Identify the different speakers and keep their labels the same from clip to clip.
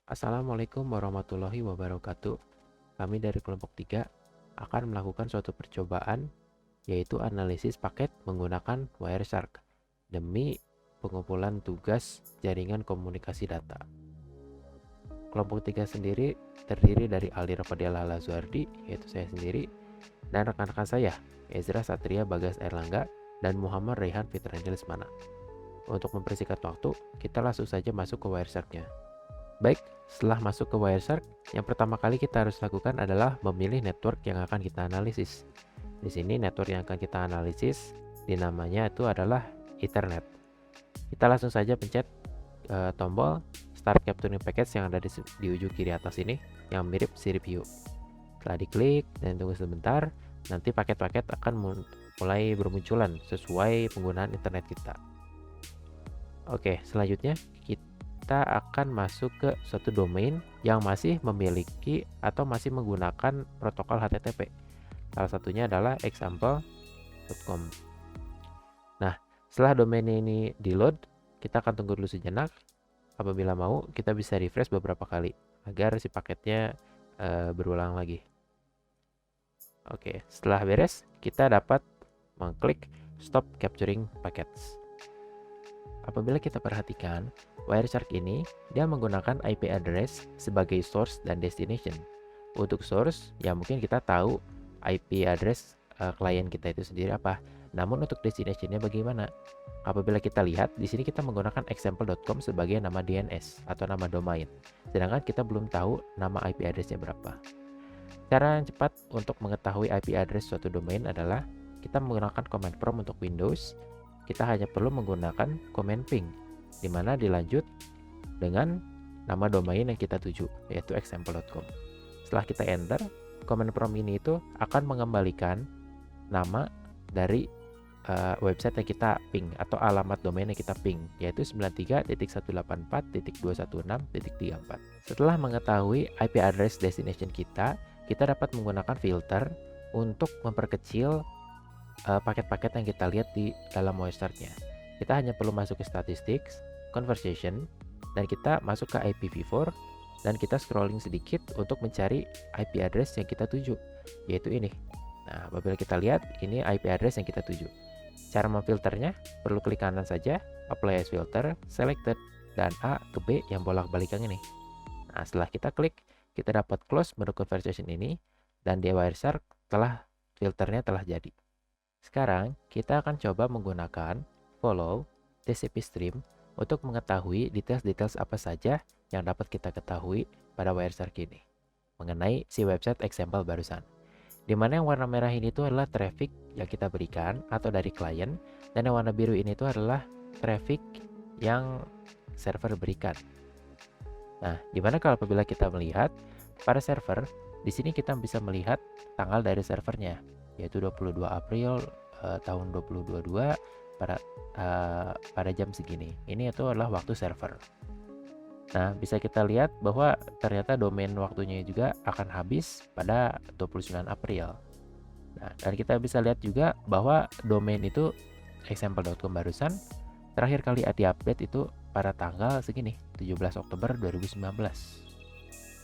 Speaker 1: Assalamualaikum warahmatullahi wabarakatuh. Kami dari kelompok 3 akan melakukan suatu percobaan, yaitu analisis paket menggunakan Wireshark demi pengumpulan tugas jaringan komunikasi data. Kelompok 3 sendiri terdiri dari Aldi Ramadhan Lazuardi, yaitu saya sendiri, dan rekan-rekan saya, Ezra Satria Bagas Erlangga dan Muhammad Rehan Fitrandi Lesmana. Untuk mempersingkat waktu, kita langsung saja masuk ke Wireshark-nya. Baik, setelah masuk ke Wireshark, yang pertama kali kita harus lakukan adalah memilih network yang akan kita analisis. Di sini network yang akan kita analisis dinamanya itu adalah Ethernet. Kita langsung saja pencet tombol Start Capturing Packets yang ada di ujung kiri atas ini, yang mirip sirip hiu. Setelah diklik dan tunggu sebentar, nanti paket-paket akan mulai bermunculan sesuai penggunaan internet kita. Oke, selanjutnya kita akan masuk ke suatu domain yang masih memiliki atau masih menggunakan protokol HTTP. Salah satunya adalah example.com. Nah, setelah domain ini di load, kita akan tunggu dulu sejenak. Apabila mau, kita bisa refresh beberapa kali agar si paketnya berulang lagi. Oke, setelah beres, kita dapat mengklik Stop Capturing Packets. Apabila kita perhatikan, Wireshark ini dia menggunakan IP address sebagai source dan destination. Untuk source, ya mungkin kita tahu IP address klien kita itu sendiri apa. Namun untuk destination-nya bagaimana? Apabila kita lihat, di sini kita menggunakan example.com sebagai nama DNS atau nama domain. Sedangkan kita belum tahu nama IP address-nya berapa. Cara yang cepat untuk mengetahui IP address suatu domain adalah kita menggunakan command prompt untuk Windows. Kita hanya perlu menggunakan command ping, di mana dilanjut dengan nama domain yang kita tuju, yaitu example.com. Setelah kita enter, command prompt ini itu akan mengembalikan nama dari website yang kita ping atau alamat domain yang kita ping, yaitu 93.184.216.34. Setelah mengetahui IP address destination kita dapat menggunakan filter untuk memperkecil paket-paket yang kita lihat di dalam Wireshark-nya. Kita hanya perlu masuk ke statistics, conversation, dan kita masuk ke IPv4 dan kita scrolling sedikit untuk mencari IP address yang kita tuju, yaitu ini. Nah, apabila kita lihat, ini IP address yang kita tuju. Cara memfilternya, perlu klik kanan saja, apply as filter, selected, dan A ke B yang bolak-balik yang ini. Nah, setelah kita klik, kita dapat close menu conversation ini, dan di Wireshark filternya telah jadi. Sekarang, kita akan coba menggunakan follow TCP stream untuk mengetahui details-details apa saja yang dapat kita ketahui pada Wireshark ini mengenai si website example barusan. Di mana yang warna merah ini itu adalah traffic yang kita berikan atau dari klien, dan yang warna biru ini itu adalah traffic yang server berikan. Nah, dimana kalau apabila kita melihat pada server, di sini kita bisa melihat tanggal dari servernya, yaitu 22 April tahun 2022 pada jam segini. Ini itu adalah waktu server. Nah, bisa kita lihat bahwa ternyata domain waktunya juga akan habis pada 29 April. Nah, dan kita bisa lihat juga bahwa domain itu example.com barusan terakhir kali di-update itu pada tanggal segini, 17 Oktober 2019.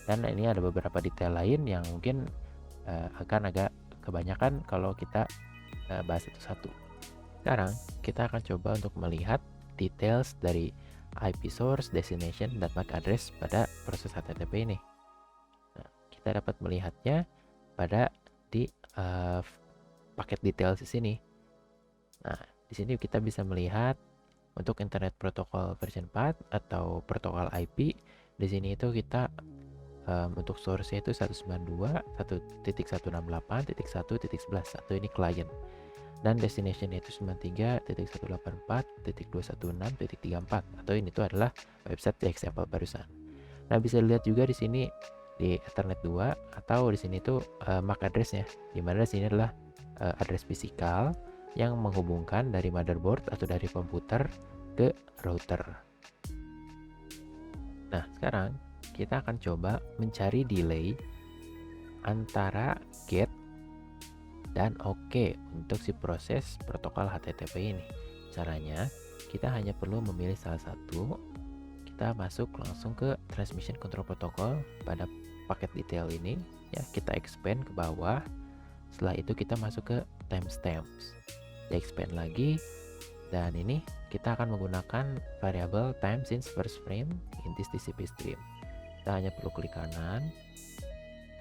Speaker 1: Dan ini ada beberapa detail lain yang mungkin akan agak kebanyakan kalau kita bahas itu satu. Sekarang kita akan coba untuk melihat details dari IP source, destination, dan MAC address pada proses HTTP ini. Nah, kita dapat melihatnya pada di paket details di sini. Nah, di sini kita bisa melihat untuk Internet Protocol version 4 atau protokol IP. Di sini itu kita untuk source-nya itu 192.168.1.11 atau ini client, dan destination itu 93.184.216.34 atau ini tuh adalah website di example barusan. Nah, bisa dilihat juga di sini di Ethernet 2 atau di sini tuh MAC address-nya, di mana di sini adalah address fisikal yang menghubungkan dari motherboard atau dari komputer ke router. Nah, sekarang kita akan coba mencari delay antara get dan OK untuk si proses protokol HTTP ini. Caranya, kita hanya perlu memilih salah satu. kita masuk langsung ke transmission control protocol pada paket detail ini ya, kita expand ke bawah. Setelah itu kita masuk ke timestamps, di expand lagi, dan ini kita akan menggunakan variabel time since first frame in this TCP stream. Kita hanya perlu klik kanan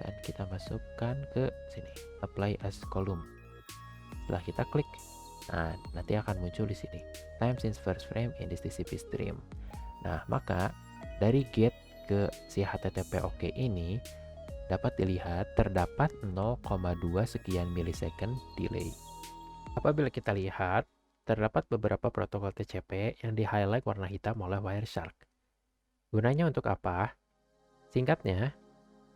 Speaker 1: dan kita masukkan ke sini, apply as column. Setelah kita klik, nah nanti akan muncul di sini time since first frame in this TCP stream. Nah, maka dari get ke si HTTP OK ini dapat dilihat terdapat 0,2 sekian milisecond delay. Apabila kita lihat, terdapat beberapa protokol TCP yang di-highlight warna hitam oleh Wireshark. Gunanya untuk apa? Singkatnya,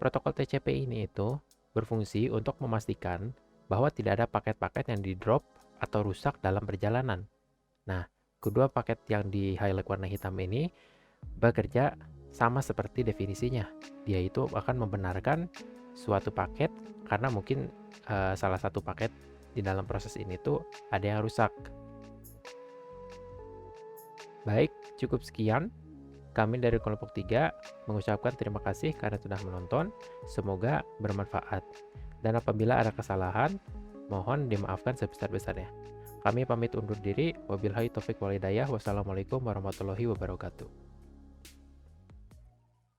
Speaker 1: protokol TCP ini itu berfungsi untuk memastikan bahwa tidak ada paket-paket yang di-drop atau rusak dalam perjalanan. Nah, kedua paket yang di-highlight warna hitam ini bekerja sama seperti definisinya. Dia itu akan membenarkan suatu paket karena mungkin salah satu paket di dalam proses ini tuh ada yang rusak. Baik, cukup sekian. Kami dari kelompok 3 mengucapkan terima kasih karena sudah menonton. Semoga bermanfaat. Dan apabila ada kesalahan, mohon dimaafkan sebesar-besarnya. Kami pamit undur diri. Wabillahi taufik wal hidayah. Wassalamualaikum warahmatullahi wabarakatuh.